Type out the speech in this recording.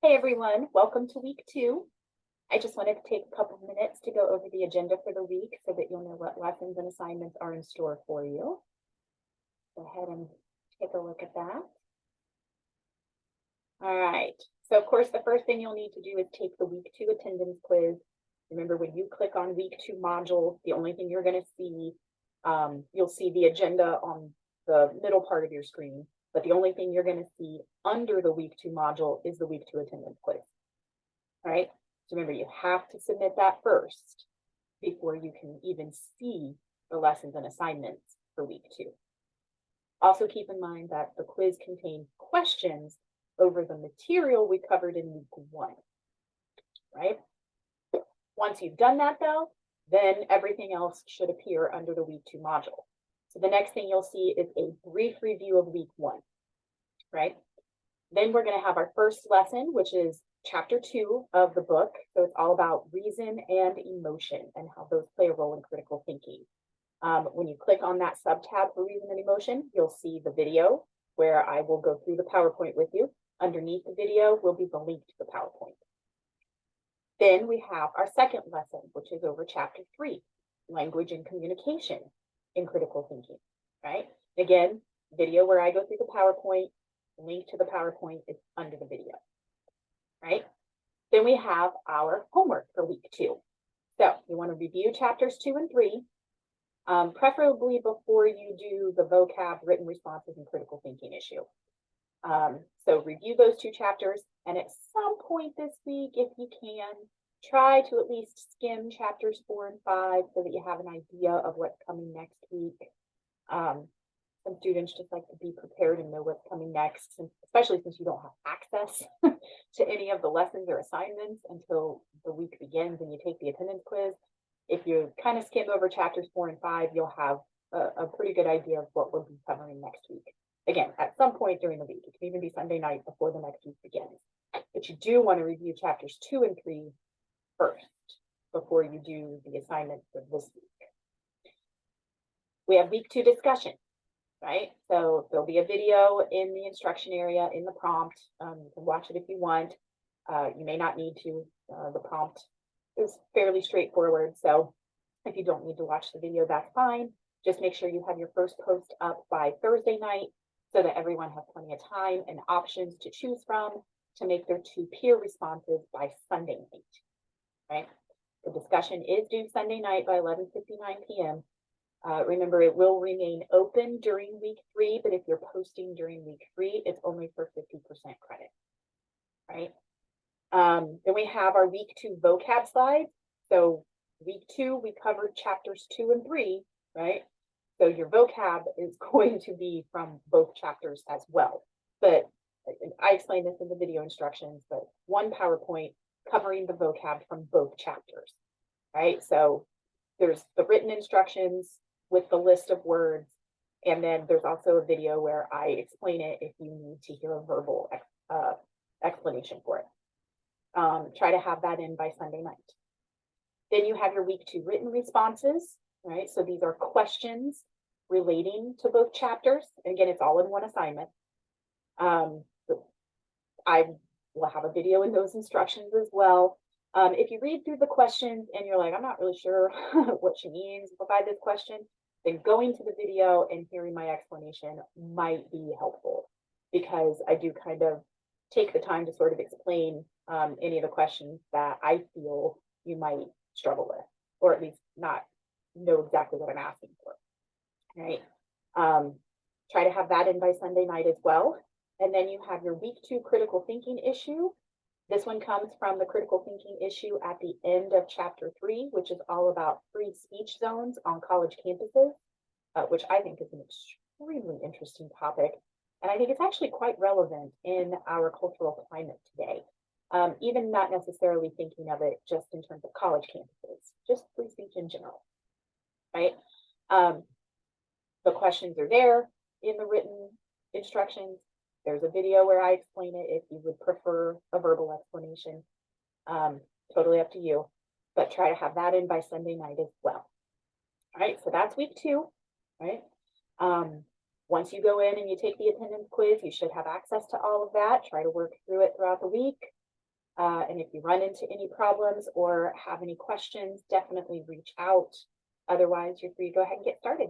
Hey everyone, welcome to week 2. I just wanted to take a couple of minutes to go over the agenda for the week so that you'll know what lessons and assignments are in store for you. Go ahead and take a look at that. All right, so of course the first thing you'll need to do is take the week 2 attendance quiz. Remember, when you click on week 2 module, the only thing you're going to see, you'll see the agenda on the middle part of your screen, but the only thing you're going to see under the week 2 module is the week 2 attendance quiz. All right, so remember, you have to submit that first before you can even see the lessons and assignments for week 2. Also keep in mind that the quiz contains questions over the material we covered in week 1, right? Once you've done that though, then everything else should appear under the week 2 module. So the next thing you'll see is a brief review of week 1, right? Then we're going to have our first lesson, which is chapter 2 of the book. So it's all about reason and emotion and how those play a role in critical thinking. When you click on that subtab for reason and emotion, you'll see the video where I will go through the PowerPoint with you. Underneath the video will be the link to the PowerPoint. Then we have our second lesson, which is over chapter 3, language and communication in critical thinking, right? Again, video where I go through the PowerPoint, link to the PowerPoint is under the video, right? Then we have our homework for week 2. So you want to review chapters 2 and 3, preferably before you do the vocab, written responses, and critical thinking issue. So review those 2 chapters, and at some point this week, if you can, try to at least skim chapters 4 and 5 so that you have an idea of what's coming next week. Some students just like to be prepared and know what's coming next, and especially since you don't have access to any of the lessons or assignments until the week begins and you take the attendance quiz. If you kind of skim over chapters 4 and 5, you'll have a pretty good idea of what we'll be covering next week. Again, at some point during the week. It can even be Sunday night before the next week begins. But you do want to review chapters 2 and 3 first before you do the assignment for this week. We have week 2 discussion, right? So there'll be a video in the instruction area in the prompt. You can watch it if you want. You may not need to. The prompt is fairly straightforward. So if you don't need to watch the video, that's fine. Just make sure you have your first post up by Thursday night so that everyone has plenty of time and options to choose from to make their 2 peer responses by Sunday night, right? The discussion is due Sunday night by 11:59 p.m. Remember, it will remain open during week 3, but if you're posting during week 3, it's only for 50% credit, right? Then we have our week 2 vocab slides. So week 2, we covered chapters 2 and 3, right? So your vocab is going to be from both chapters as well. But I explained this in the video instructions, but one PowerPoint covering the vocab from both chapters, right? So there's the written instructions with the list of words, and then there's also a video where I explain it if you need to hear a verbal explanation for it. Try to have that in by Sunday night. Then you have your week 2 written responses, right? So these are questions relating to both chapters. And again, it's all in one assignment. I will have a video in those instructions as well. If you read through the questions and you're like, I'm not really sure what she means by this question, then going to the video and hearing my explanation might be helpful, because I do kind of take the time to sort of explain any of the questions that I feel you might struggle with, or at least not know exactly what I'm asking for, right? Try to have that in by Sunday night as well. And then you have your week 2 critical thinking issue. This one comes from the critical thinking issue at the end of chapter 3, which is all about free speech zones on college campuses, which I think is an extremely interesting topic. And I think it's actually quite relevant in our cultural climate today. Even not necessarily thinking of it just in terms of college campuses, just free speech in general, right? The questions are there in the written instructions. There's a video where I explain it if you would prefer a verbal explanation. Totally up to you, but try to have that in by Sunday night as well. All right, so that's week 2, right? Once you go in and you take the attendance quiz, you should have access to all of that. Try to work through it throughout the week. And if you run into any problems or have any questions, definitely reach out. Otherwise, you're free to go ahead and get started.